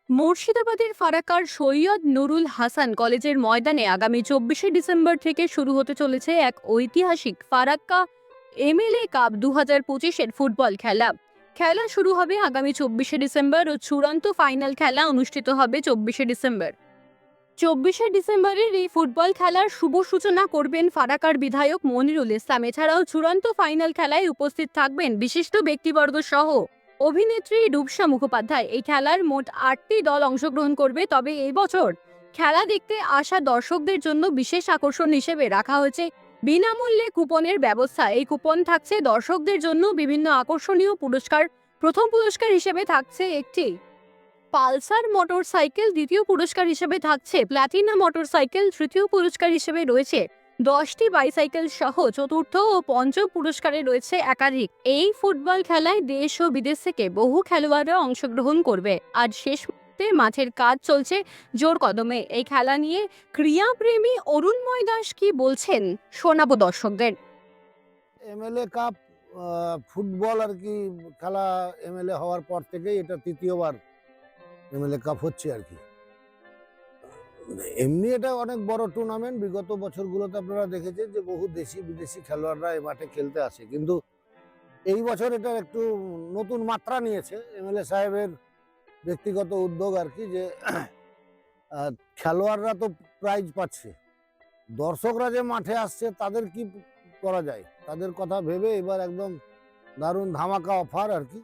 মুর্শিদাবাদের ফারাক্কার সৈয়দ নুরুল হাসান কলেজের ময়দানে আগামী 24শে ডিসেম্বর থেকে শুরু হতে চলেছে এক ঐতিহাসিক ফারাক্কা এমএলএ কাপ 2025-এর ফুটবল খেলা। খেলা শুরু হবে আগামী 24শে ডিসেম্বর ও চূড়ান্ত ফাইনাল খেলা অনুষ্ঠিত হবে 24শে ডিসেম্বর। 24শে ডিসেম্বরের এই ফুটবল খেলার শুভ সূচনা করবেন ফারাক্কার বিধায়ক মনিরুল ইসলাম। এছাড়াও চূড়ান্ত ফাইনাল খেলায় উপস্থিত থাকবেন বিশিষ্ট ব্যক্তিবর্গ সহ অভিনেত্রী রূপসা মুখোপাধ্যায়। এই খেলার মোট 8টি দল অংশগ্রহণ করবে। তবে এই বছর খেলা দেখতে আসা দর্শকদের জন্য বিশেষ আকর্ষণ হিসেবে রাখা হয়েছে বিনামূল্যে কুপনের ব্যবস্থা। এই কুপন থাকছে দর্শকদের জন্য বিভিন্ন আকর্ষণীয় পুরস্কার। প্রথম পুরস্কার হিসেবে থাকছে একটি পালসার মোটরসাইকেল, দ্বিতীয় পুরস্কার হিসেবে থাকছে প্ল্যাটিনা মোটরসাইকেল, তৃতীয় পুরস্কার হিসেবে রয়েছে 10টি বাইসাইকেল সহ চতুর্থ ও পঞ্চম পুরস্কারে রয়েছে একাধিক। এই ফুটবল খেলায় দেশ ও বিদেশ থেকে বহু খেলোয়াড়রা অংশগ্রহণ করবে। আজ শেষ মুহূর্তে মাঠের কাজ চলছে জোর কদমে। এই খেলা নিয়ে ক্রীড়াপ্রেমী অরুণময় দাস কি বলছেন শোনাবো দর্শকদের। এমএলএ কাপ ফুটবল আর কি খেলা এমএলএ হওয়ার পর থেকেই এটা তৃতীয়বার এমএলএ কাপ হচ্ছে আর কি। এমনি এটা অনেক বড় টুর্নামেন্ট। বিগত বছরগুলোতে আপনারা দেখেছেন যে বহু দেশি বিদেশি খেলোয়াড়রা এই মাঠে খেলতে আসে, কিন্তু এই বছর এটার একটু নতুন মাত্রা নিয়েছে এমএলএ সাহেবের ব্যক্তিগত উদ্যোগ আর কি, যে খেলোয়াড়রা তো প্রাইজ পাচ্ছে, দর্শকরা যে মাঠে আসছে তাদের কি করা যায়, তাদের কথা ভেবে এবার একদম দারুণ ধামাকা অফার আর কি,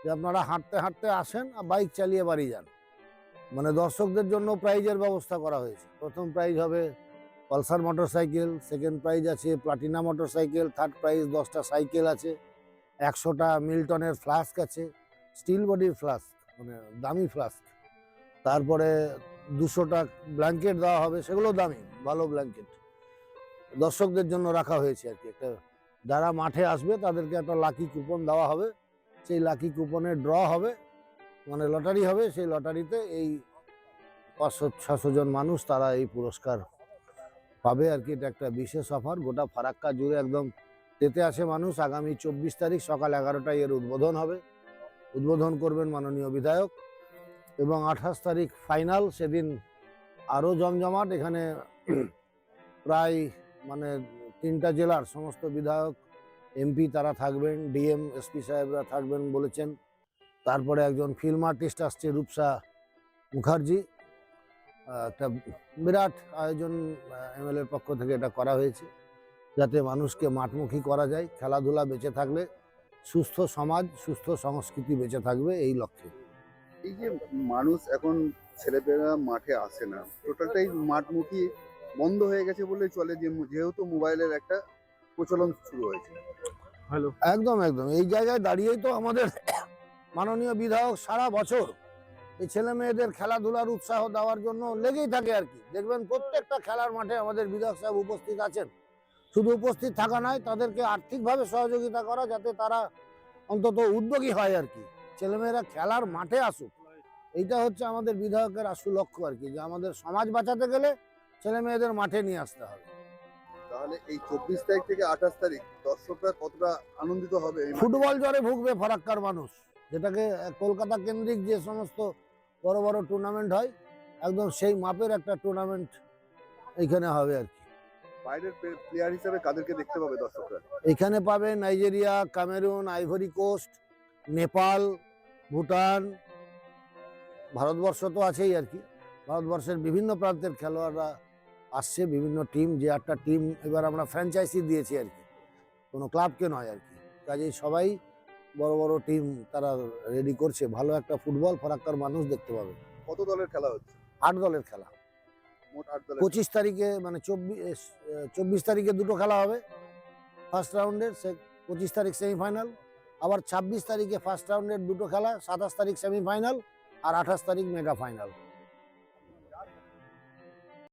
যে আপনারা হাঁটতে হাঁটতে আসেন আর বাইক চালিয়ে বাড়ি যান। মানে দর্শকদের জন্য প্রাইজের ব্যবস্থা করা হয়েছে। প্রথম প্রাইজ হবে পালসার মোটরসাইকেল, সেকেন্ড প্রাইজ আছে প্লাটিনা মোটরসাইকেল, থার্ড প্রাইজ 10টা সাইকেল আছে, 100টা মিল্টনের ফ্লাস্ক আছে, স্টিল বডির ফ্লাস্ক মানে দামি ফ্লাস্ক, তারপরে 200টা ব্ল্যাঙ্কেট দেওয়া হবে, সেগুলো দামি ভালো ব্ল্যাঙ্কেট দর্শকদের জন্য রাখা হয়েছে আর কি। একটা যারা মাঠে আসবে তাদেরকে একটা লাকি কুপন দেওয়া হবে, সেই লাকি কুপনের ড্র হবে, মানে লটারি হবে, সেই লটারিতে এই 500-600 জন মানুষ তারা এই পুরস্কার পাবে আর কি। এটা একটা বিশেষ অফার, গোটা ফারাক্কা জুড়ে একদম যেতে আসে মানুষ। আগামী 24 তারিখ সকাল 11টায় এর উদ্বোধন হবে, উদ্বোধন করবেন মাননীয় বিধায়ক, এবং 28 তারিখ ফাইনাল। সেদিন আরও জমজমাট, এখানে প্রায় মানে 3টা জেলার সমস্ত বিধায়ক এমপি তারা থাকবেন, ডিএম এসপি সাহেবরা থাকবেন বলেছেন। তারপরে একজন ফিল্ম আর্টিস্ট আসছে রূপসা মুখার্জি। একটা বিরাট আয়োজন এমএলএর পক্ষ থেকে এটা করা হয়েছে, যাতে মানুষকে মাঠমুখী করা যায়। খেলাধুলা বেঁচে থাকলে সুস্থ সমাজ, সুস্থ সংস্কৃতি বেঁচে থাকবে, এই লক্ষ্যে। এই যে মানুষ এখন ছেলেপেলেরা মাঠে আসে না, টোটালটাই মাঠমুখী বন্ধ হয়ে গেছে বললেই চলে, যেহেতু মোবাইলের একটা প্রচলন শুরু হয়েছে। হ্যালো, একদম একদম এই জায়গায় দাঁড়িয়েই তো আমাদের মাননীয় বিধায়ক সারা বছর এই ছেলে মেয়েদের খেলাধুলার উৎসাহ দেওয়ার জন্য লেগেই থাকে আর কি। দেখবেন প্রত্যেকটা খেলার মাঠে আমাদের বিধায়ক সাহেব উপস্থিত আছেন। শুধু উপস্থিত থাকা নয়, তাদেরকে আর্থিকভাবে সহযোগিতা করা, যাতে তারা অন্তত উদ্যোগী হয় আর কি, ছেলেমেয়েরা খেলার মাঠে আসুক। এইটা হচ্ছে আমাদের বিধায়কের আসল লক্ষ্য আর কি, যে আমাদের সমাজ বাঁচাতে গেলে ছেলে মেয়েদের মাঠে নিয়ে আসতে হবে। তাহলে এই 24 তারিখ থেকে 28 তারিখ দর্শকরা কতটা আনন্দিত হবে? ফুটবল জ্বরে ভুগবে ফারাক্কার মানুষ, যেটাকে কলকাতা কেন্দ্রিক যে সমস্ত বড় বড় টুর্নামেন্ট হয়, একদম সেই মাপের একটা টুর্নামেন্ট এইখানে হবে আর কি। বাইরের প্লেয়ার হিসেবে কাদেরকে দেখতে পাবে দর্শকরা? এখানে পাবে Nigeria, Cameroon, Ivory Coast, Nepal, Bhutan, Bharatvarsha তো আছেই আর কি। ভারতবর্ষের বিভিন্ন প্রান্তের খেলোয়াড়রা আসছে, বিভিন্ন টিম, যে 8টা টিম এবার আমরা ফ্র্যাঞ্চাইজি দিয়েছি আর কি, কোনো ক্লাবকে নয় আর কি। কাজেই সবাই বড় বড় টিম তারা রেডি করছে। ভালো একটা ফুটবল ফারাক্কার মানুষ দেখতে পাবে। কত দলের খেলা হচ্ছে? 8 দলের খেলা। মোট 8 দলের। 25 তারিখে মানে 24 তারিখে দুটো খেলা হবে ফার্স্ট রাউন্ডের, 25 তারিখ সেমিফাইনাল। আবার 26 তারিখে ফার্স্ট রাউন্ডের দুটো খেলা, 27 তারিখ সেমিফাইনাল আর 28 তারিখ মেগা ফাইনাল।